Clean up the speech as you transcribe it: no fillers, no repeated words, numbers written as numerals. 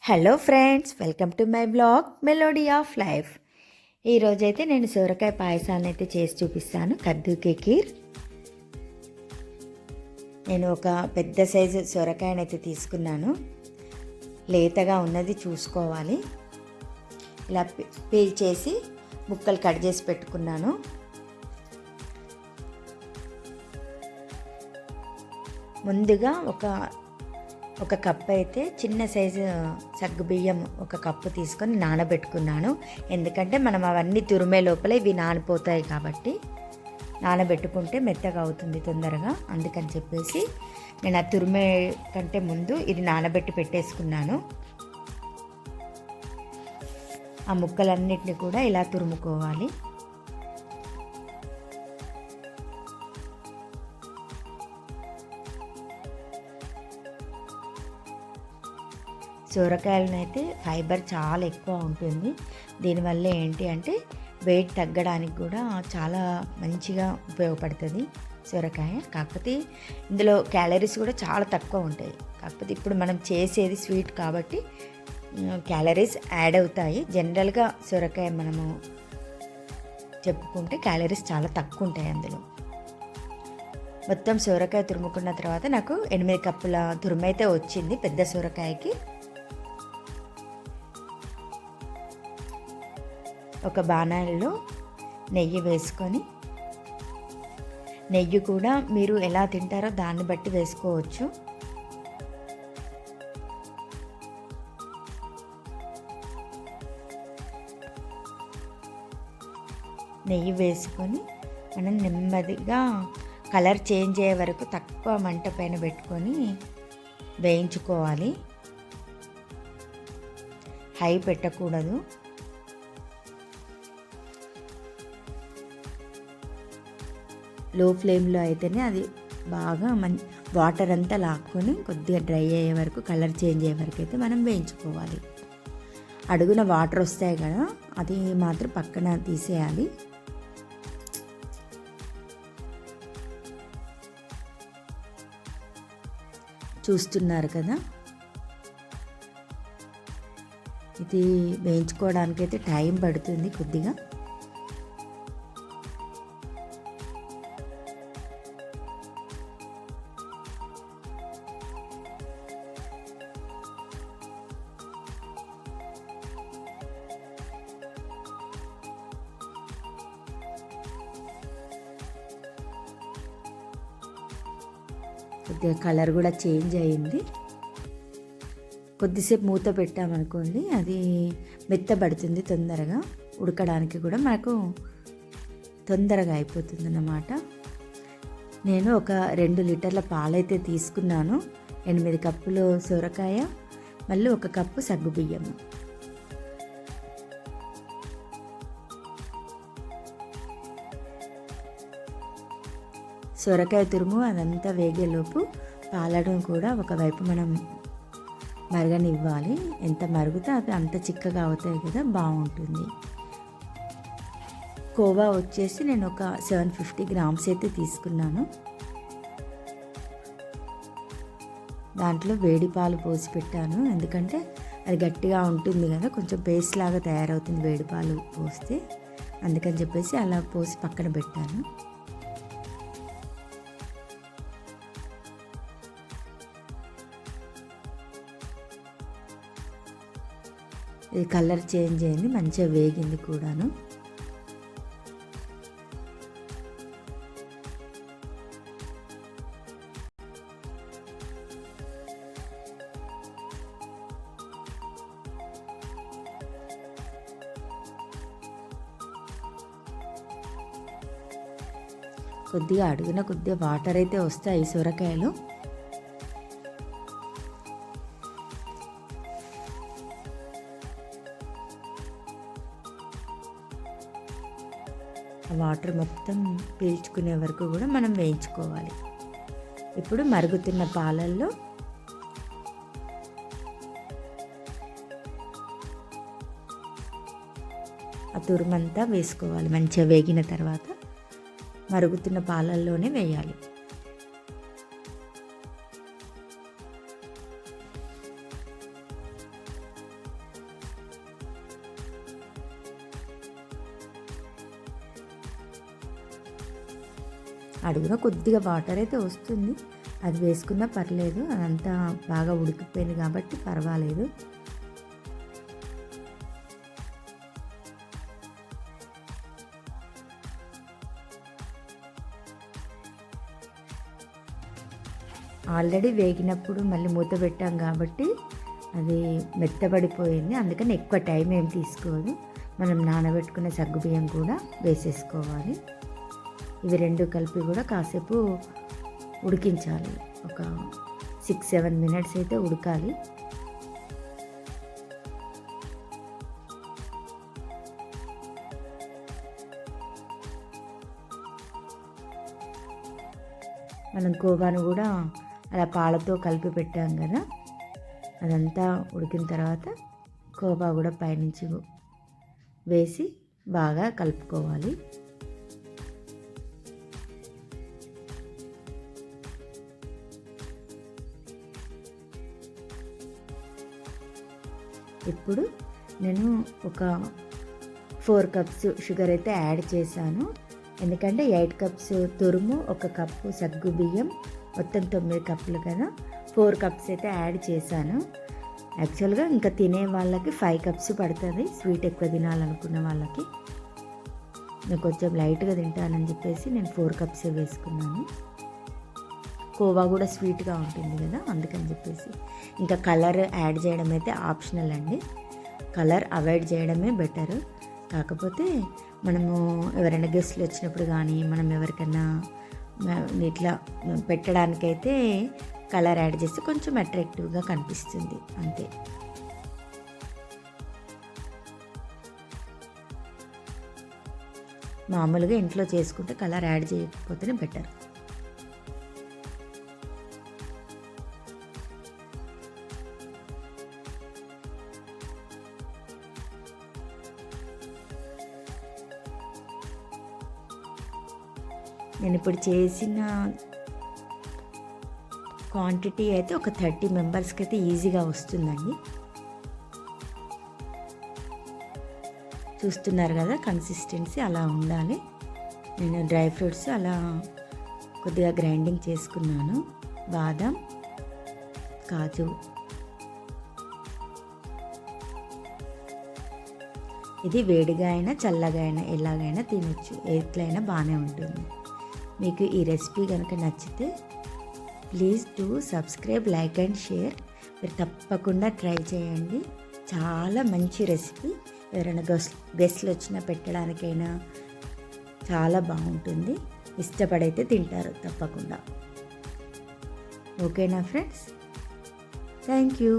Hello friends, welcome to my blog melody of life. ఈరోజైతే నేను సొరకాయ పాయసాన్ని అయితే చేసి చూపిస్తాను. కద్దుకి కీర్. నేను ఒక పెద్ద సైజు సొరకాయని అయితే తీసుకున్నాను. లేతగా ఉన్నది చూసుకోవాలి. ఇలా పీల్ చేసి ముక్కలు కట్ చేసి పెట్టుకున్నాను. ముందుగా ఒక కప్పు అయితే చిన్న సైజు సగ్గుబియ్యం ఒక కప్పు తీసుకొని నానబెట్టుకున్నాను. ఎందుకంటే మనం అవన్నీ తురిమే లోపల ఇవి నానిపోతాయి కాబట్టి నానబెట్టుకుంటే మెత్తగా అవుతుంది తొందరగా. అందుకని చెప్పేసి నేను ఆ తురిమే కంటే ముందు ఇది నానబెట్టి పెట్టేసుకున్నాను. ఆ ముక్కలన్నిటిని కూడా ఇలా తురుముకోవాలి. సొరకాయలనైతే ఫైబర్ చాలా ఎక్కువ ఉంటుంది. దీనివల్ల ఏంటి అంటే వెయిట్ తగ్గడానికి కూడా చాలా మంచిగా ఉపయోగపడుతుంది సొరకాయ. కాకపోతే ఇందులో క్యాలరీస్ కూడా చాలా తక్కువ ఉంటాయి. కాకపోతే ఇప్పుడు మనం చేసేది స్వీట్ కాబట్టి క్యాలరీస్ యాడ్ అవుతాయి. జనరల్గా సొరకాయ మనము చెప్పుకుంటే క్యాలరీస్ చాలా తక్కువ ఉంటాయి అందులో. మొత్తం సొరకాయ తురుముకున్న తర్వాత నాకు 8 కప్పుల తురుమైతే వచ్చింది పెద్ద సొరకాయకి. ఒక బాణాలలో నెయ్యి వేసుకొని, నెయ్యి కూడా మీరు ఎలా తింటారో దాన్ని బట్టి వేసుకోవచ్చు. నెయ్యి వేసుకొని మనం నెమ్మదిగా కలర్ చేంజ్ అయ్యే వరకు తక్కువ మంట పైన పెట్టుకొని వేయించుకోవాలి. హై పెట్టకూడదు. లో ఫ్లేమ్లో అయితేనే అది బాగా వాటర్ అంతా లాక్కొని కొద్దిగా డ్రై అయ్యే వరకు, కలర్ చేంజ్ అయ్యే వరకు అయితే మనం వేయించుకోవాలి. అడుగున వాటర్ వస్తాయి కదా, అది మాత్రం పక్కన తీసేయాలి. చూస్తున్నారు కదా, ఇది వేయించుకోవడానికైతే టైం పడుతుంది కొద్దిగా. కొద్దిగా కలర్ కూడా చేంజ్ అయ్యింది. కొద్దిసేపు మూత పెట్టామనుకోండి, అది మెత్తబడుతుంది తొందరగా. ఉడకడానికి కూడా మనకు తొందరగా అయిపోతుంది అన్నమాట. నేను ఒక 2 లీటర్ల పాలైతే తీసుకున్నాను. 8 కప్పులు సొరకాయ, మళ్ళీ 1 కప్పు సగ్గుబియ్యము. సొరకాయ తురుము అదంతా వేగేలోపు పాలను కూడా ఒకవైపు మనం మరగనివ్వాలి. ఎంత మరుగుతే అది అంత చిక్కగా అవుతాయి కదా, బాగుంటుంది. కోవా వచ్చేసి నేను ఒక 750 గ్రామ్స్ అయితే తీసుకున్నాను. దాంట్లో వేడి పాలు పోసి పెట్టాను. ఎందుకంటే అది గట్టిగా ఉంటుంది కదా, కొంచెం పేస్ట్ లాగా తయారవుతుంది వేడి పాలు పోస్తే. అందుకని చెప్పేసి అలా పోసి పక్కన పెట్టాను. ఇది కలర్ చేంజ్ అయింది, మంచిగా వేగింది కూడాను. కొద్దిగా అడుగున కొద్దిగా వాటర్ అయితే వస్తాయి సొరకాయలు. వాటర్ మొత్తం పీల్చుకునే వరకు కూడా మనం వేయించుకోవాలి. ఇప్పుడు మరుగుతున్న పాలల్లో ఆ తురుమంతా వేసుకోవాలి. మంచిగా వేగిన తర్వాత మరుగుతున్న పాలల్లోనే వేయాలి. అడుగున కొద్దిగా వాటర్ అయితే వస్తుంది, అది వేసుకున్నా పర్లేదు. అదంతా బాగా ఉడికిపోయింది కాబట్టి పర్వాలేదు. ఆల్రెడీ వేగినప్పుడు మళ్ళీ మూత పెట్టాం కాబట్టి అది మెత్తబడిపోయింది, అందుకని ఎక్కువ టైం ఏం తీసుకోదు. మనం నానబెట్టుకునే సగ్గుబియ్యం కూడా వేసేసుకోవాలి. ఇవి రెండు కలిపి కూడా కాసేపు ఉడికించాలి. ఒక 6-7 మినిట్స్ అయితే ఉడకాలి. మనం కోవాను కూడా అలా పాలతో కలిపి పెట్టాం కదా, అదంతా ఉడికిన తర్వాత కోవా కూడా పైనుంచి వేసి బాగా కలుపుకోవాలి. ఇప్పుడు నేను ఒక 4 కప్స్ షుగర్ అయితే యాడ్ చేశాను. ఎందుకంటే 8 కప్స్ తురుము, 1 కప్పు సగ్గు బియ్యం, మొత్తం 9 కప్పులు కదా, 4 కప్స్ అయితే యాడ్ చేశాను. యాక్చువల్గా ఇంకా తినే వాళ్ళకి 5 కప్స్ పడుతుంది, స్వీట్ ఎక్కువ తినాలనుకున్న వాళ్ళకి. నేను కొంచెం లైట్గా తింటానని చెప్పేసి నేను 4 కప్స్ వేసుకున్నాను. కోవా కూడా స్వీట్గా ఉంటుంది కదా, అందుకని చెప్పేసి. ఇంకా కలర్ యాడ్ చేయడం అయితే ఆప్షనల్ అండి, కలర్ అవాయిడ్ చేయడమే బెటర్. కాకపోతే మనము ఎవరైనా గెస్ట్లు వచ్చినప్పుడు కానీ మనం ఎవరికైనా ఇట్లా పెట్టడానికైతే కలర్ యాడ్ చేస్తే కొంచెం అట్రాక్టివ్గా కనిపిస్తుంది అంతే. మామూలుగా ఇంట్లో చేసుకుంటే కలర్ యాడ్ చేయకపోతేనే బెటర్. నేను ఇప్పుడు చేసిన క్వాంటిటీ అయితే ఒక 30 మెంబర్స్కి అయితే ఈజీగా వస్తుందండి. చూస్తున్నారు కదా కన్సిస్టెన్సీ అలా ఉండాలి. నేను డ్రై ఫ్రూట్స్ అలా కొద్దిగా గ్రైండింగ్ చేసుకున్నాను, బాదం, కాజు. ఇది వేడిగా అయినా చల్లగా అయినా ఎలాగైనా తినొచ్చు, ఎట్లయినా బాగానే ఉంటుంది. మీకు ఈ రెసిపీ కనుక నచ్చితే please do subscribe, like and share. మీరు తప్పకుండా ట్రై చేయండి, చాలా మంచి రెసిపీ. ఎవరైనా గెస్ట్లు వచ్చినా పెట్టడానికైనా చాలా బాగుంటుంది, ఇష్టపడైతే తింటారు తప్పకుండా. ఓకేనా ఫ్రెండ్స్, థ్యాంక్ యూ.